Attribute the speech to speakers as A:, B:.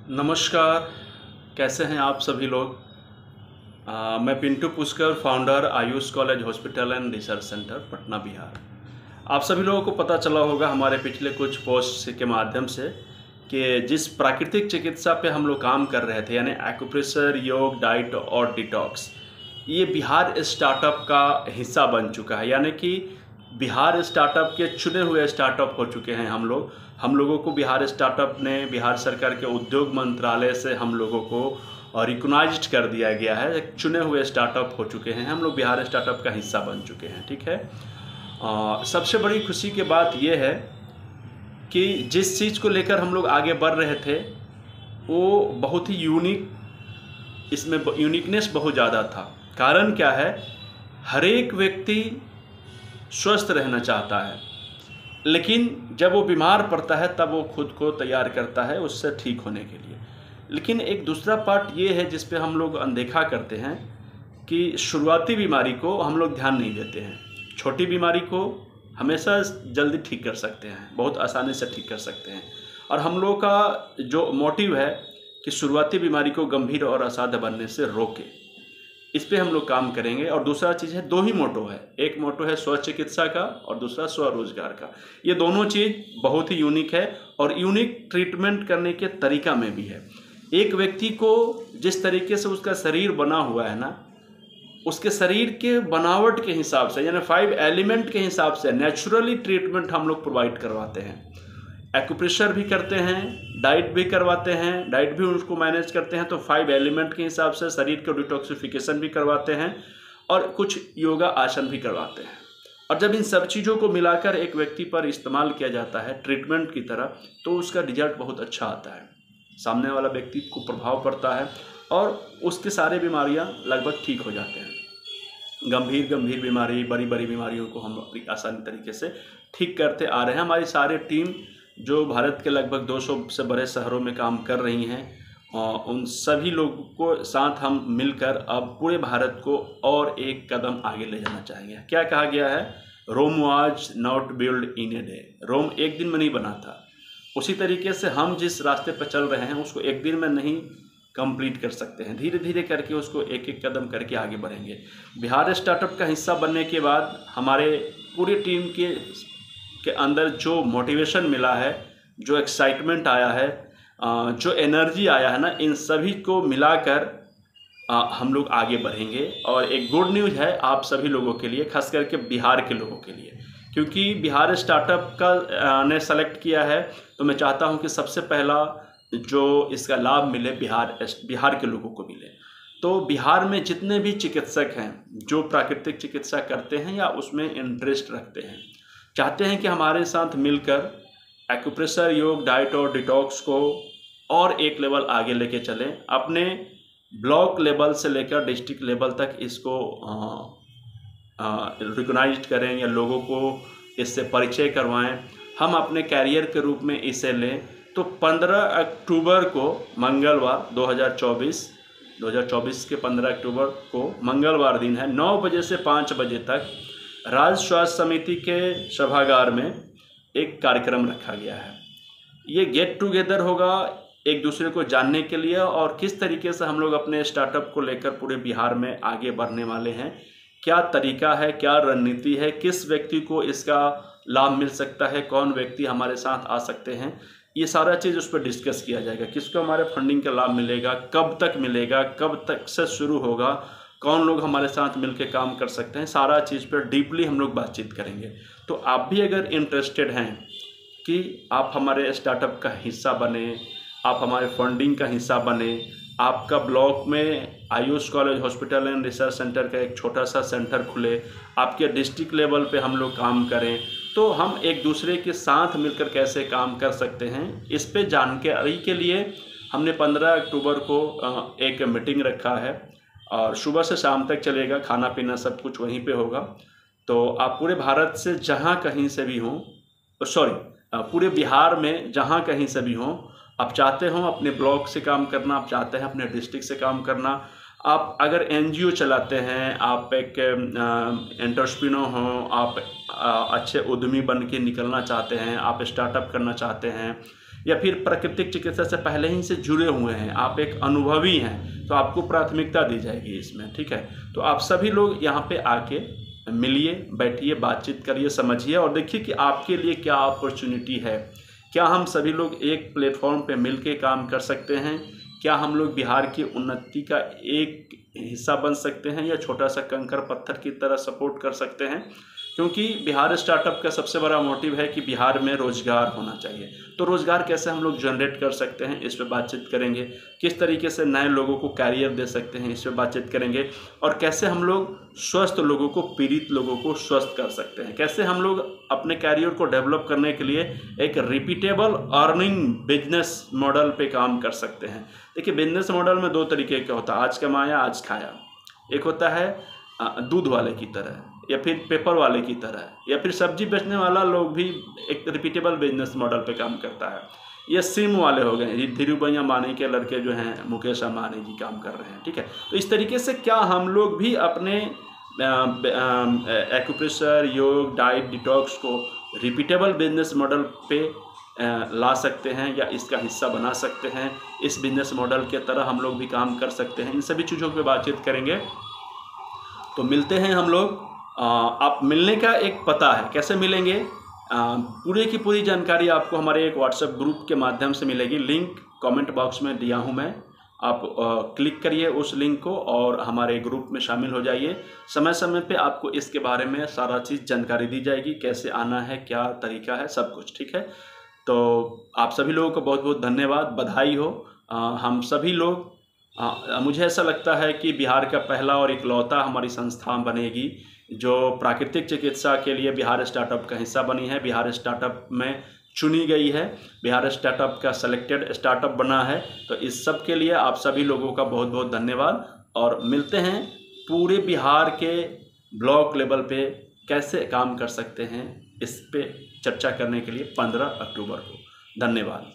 A: नमस्कार। कैसे हैं आप सभी लोग। मैं Pintu Pushkar, founder Ayush college hospital and research centre, Patna, Bihar. आप सभी लोगों को पता चला होगा हमारे पिछले कुछ पोस्ट के माध्यम से कि जिस प्राकृतिक चिकित्सा पे हम लोग काम कर रहे थे, यानी एक्यूप्रेशर, योग, डाइट और डिटॉक्स, ये बिहार स्टार्टअप का हिस्सा बन चुका है। यानी कि बिहार स्टार्टअप के चुने हुए स्टार्टअप हो चुके हैं हम लोगों को बिहार स्टार्टअप ने बिहार सरकार के उद्योग मंत्रालय से हम लोगों को रिकॉग्नाइज्ड कर दिया गया है। एक चुने हुए स्टार्टअप हो चुके हैं, हम लोग बिहार स्टार्टअप का हिस्सा बन चुके हैं। ठीक है। सबसे बड़ी खुशी की बात यह है कि जिस चीज़ को लेकर हम लोग आगे बढ़ रहे थे वो बहुत ही यूनिक, इसमें यूनिकनेस बहुत ज़्यादा था। कारण क्या है, हर एक व्यक्ति स्वस्थ रहना चाहता है, लेकिन जब वो बीमार पड़ता है तब वो खुद को तैयार करता है उससे ठीक होने के लिए। लेकिन एक दूसरा पार्ट ये है जिस पे हम लोग अनदेखा करते हैं कि शुरुआती बीमारी को हम लोग ध्यान नहीं देते हैं। छोटी बीमारी को हमेशा जल्दी ठीक कर सकते हैं, बहुत आसानी से ठीक कर सकते हैं, और हम लोगों का जो मोटिव है कि शुरुआती बीमारी को गंभीर और असाध्य बनने से रोके, इस पे हम लोग काम करेंगे। और दूसरा चीज़ है, दो ही मोटो है, एक मोटो है स्व चिकित्सा का और दूसरा स्वरोजगार का। ये दोनों चीज़ बहुत ही यूनिक है और यूनिक ट्रीटमेंट करने के तरीका में भी है। एक व्यक्ति को जिस तरीके से उसका शरीर बना हुआ है ना, उसके शरीर के बनावट के हिसाब से, यानी 5 एलिमेंट के हिसाब से नेचुरली ट्रीटमेंट हम लोग प्रोवाइड करवाते हैं। एक्यूप्रेशर भी करते हैं, डाइट भी करवाते हैं, डाइट भी उसको मैनेज करते हैं, तो 5 एलिमेंट के हिसाब से शरीर को डिटॉक्सिफिकेशन भी करवाते हैं और कुछ योगा आसन भी करवाते हैं। और जब इन सब चीज़ों को मिलाकर एक व्यक्ति पर इस्तेमाल किया जाता है ट्रीटमेंट की तरह, तो उसका रिजल्ट बहुत अच्छा आता है, सामने वाला व्यक्ति को प्रभाव पड़ता है और उसकी सारी बीमारियां लगभग ठीक हो जाते हैं। गंभीर बीमारी, बड़ी बीमारियों को हम अपनी आसानी तरीके से ठीक करते आ रहे हैं। हमारी सारी टीम जो भारत के लगभग 200 से बड़े शहरों में काम कर रही हैं, उन सभी लोगों को साथ हम मिलकर अब पूरे भारत को और एक कदम आगे ले जाना चाहेंगे। क्या कहा गया है, Rome was not build in a day. Rome एक दिन में नहीं बना था, उसी तरीके से हम जिस रास्ते पर चल रहे हैं उसको एक दिन में नहीं कंप्लीट कर सकते हैं, धीरे धीरे करके उसको एक एक कदम करके आगे बढ़ेंगे। बिहार स्टार्टअप का हिस्सा बनने के बाद हमारे पूरी टीम के अंदर जो मोटिवेशन मिला है, जो एक्साइटमेंट आया है, जो एनर्जी आया है ना, इन सभी को मिलाकर हम लोग आगे बढ़ेंगे। और एक गुड न्यूज़ है आप सभी लोगों के लिए, खास करके बिहार के लोगों के लिए, क्योंकि बिहार स्टार्टअप का ने सेलेक्ट किया है, तो मैं चाहता हूं कि सबसे पहला जो इसका लाभ मिले बिहार के लोगों को मिले। तो बिहार में जितने भी चिकित्सक हैं जो प्राकृतिक चिकित्सा करते हैं या उसमें इंटरेस्ट रखते हैं, चाहते हैं कि हमारे साथ मिलकर एक्यूप्रेशर, योग, डाइट और डिटॉक्स को और एक लेवल आगे लेके चलें, अपने ब्लॉक लेवल से लेकर डिस्ट्रिक्ट लेवल तक इसको रिकॉग्नाइज्ड करें या लोगों को इससे परिचय करवाएं, हम अपने कैरियर के रूप में इसे लें। तो 15 अक्टूबर को मंगलवार 2024 के 15 अक्टूबर को मंगलवार दिन है, 9 बजे से 5 बजे तक राज्य स्वास्थ्य समिति के सभागार में एक कार्यक्रम रखा गया है। ये गेट टुगेदर होगा एक दूसरे को जानने के लिए और किस तरीके से हम लोग अपने स्टार्टअप को लेकर पूरे बिहार में आगे बढ़ने वाले हैं, क्या तरीका है, क्या रणनीति है, किस व्यक्ति को इसका लाभ मिल सकता है, कौन व्यक्ति हमारे साथ आ सकते हैं, ये सारा चीज़ उस पर डिस्कस किया जाएगा। किसको हमारे फंडिंग का लाभ मिलेगा, कब तक मिलेगा, कब तक से शुरू होगा, कौन लोग हमारे साथ मिलकर काम कर सकते हैं, सारा चीज़ पर डीपली हम लोग बातचीत करेंगे। तो आप भी अगर इंटरेस्टेड हैं कि आप हमारे स्टार्टअप का हिस्सा बने, आप हमारे फंडिंग का हिस्सा बने, आपका ब्लॉक में Ayush college hospital and research centre का एक छोटा सा सेंटर खुले, आपके डिस्ट्रिक्ट लेवल पे हम लोग काम करें, तो हम एक दूसरे के साथ मिलकर कैसे काम कर सकते हैं, इस पे जानकारी के लिए हमने 15 अक्टूबर को एक मीटिंग रखा है और सुबह से शाम तक चलेगा, खाना पीना सब कुछ वहीं पे होगा। तो आप पूरे भारत से जहाँ कहीं से भी हों, पूरे बिहार में जहाँ कहीं से भी हों, आप चाहते हो अपने ब्लॉक से काम करना, आप चाहते हैं अपने डिस्ट्रिक्ट से काम करना, आप अगर एनजीओ चलाते हैं, आप एक एंटरप्रेन्योर हो, आप अच्छे उद्यमी बन के निकलना चाहते हैं, आप स्टार्टअप करना चाहते हैं, या फिर प्राकृतिक चिकित्सा से पहले ही से जुड़े हुए हैं, आप एक अनुभवी हैं, तो आपको प्राथमिकता दी जाएगी इसमें, ठीक है। तो आप सभी लोग यहाँ पे आके मिलिए, बैठिए, बातचीत करिए, समझिए और देखिए कि आपके लिए क्या अपॉर्चुनिटी है। क्या हम सभी लोग एक प्लेटफॉर्म पे मिल के काम कर सकते हैं? क्या हम लोग बिहार की उन्नति का एक हिस्सा बन सकते हैं या छोटा सा कंकर पत्थर की तरह सपोर्ट कर सकते हैं? क्योंकि बिहार स्टार्टअप का सबसे बड़ा मोटिव है कि बिहार में रोजगार होना चाहिए। तो रोजगार कैसे हम लोग जनरेट कर सकते हैं, इस पर बातचीत करेंगे। किस तरीके से नए लोगों को कैरियर दे सकते हैं, इस पर बातचीत करेंगे। और कैसे हम लोग स्वस्थ लोगों को, पीड़ित लोगों को स्वस्थ कर सकते हैं। कैसे हम लोग अपने कैरियर को डेवलप करने के लिए एक रिपीटेबल अर्निंग बिजनेस मॉडल पे काम कर सकते हैं। देखिए, बिजनेस मॉडल में दो तरीके का होता है, आज कमाया आज खाया। एक होता है दूध वाले की तरह, या फिर पेपर वाले की तरह, या फिर सब्जी बेचने वाला लोग भी एक रिपीटेबल बिजनेस मॉडल पे काम करता है। ये सिम वाले हो गए, धीरू भैया मानी के लड़के जो हैं मुकेश अंबानी जी काम कर रहे हैं, ठीक है। तो इस तरीके से क्या हम लोग भी अपने एक्यूप्रेशर, योग, डाइट, डिटॉक्स को रिपीटेबल बिजनेस मॉडल पे ला सकते हैं या इसका हिस्सा बना सकते हैं? इस बिजनेस मॉडल के तरह हम लोग भी काम कर सकते हैं। इन सभी चीज़ों पे बातचीत करेंगे। तो मिलते हैं हम लोग। आप मिलने का एक पता है, कैसे मिलेंगे? पूरे की पूरी जानकारी आपको हमारे एक व्हाट्सएप ग्रुप के माध्यम से मिलेगी। लिंक कमेंट बॉक्स में दिया हूं मैं, आप क्लिक करिए उस लिंक को और हमारे ग्रुप में शामिल हो जाइए। समय समय पे आपको इसके बारे में सारा चीज़ जानकारी दी जाएगी, कैसे आना है, क्या तरीका है, सब कुछ, ठीक है। तो आप सभी लोगों को बहुत बहुत धन्यवाद, बधाई हो। हम सभी लोग, मुझे ऐसा लगता है कि बिहार का पहला और इकलौता हमारी संस्था बनेगी जो प्राकृतिक चिकित्सा के लिए बिहार स्टार्टअप का हिस्सा बनी है, बिहार स्टार्टअप में चुनी गई है, बिहार स्टार्टअप का सेलेक्टेड स्टार्टअप बना है। तो इस सब के लिए आप सभी लोगों का बहुत बहुत धन्यवाद और मिलते हैं पूरे बिहार के ब्लॉक लेवल पे कैसे काम कर सकते हैं, इस पे चर्चा करने के लिए 15 अक्टूबर को। धन्यवाद।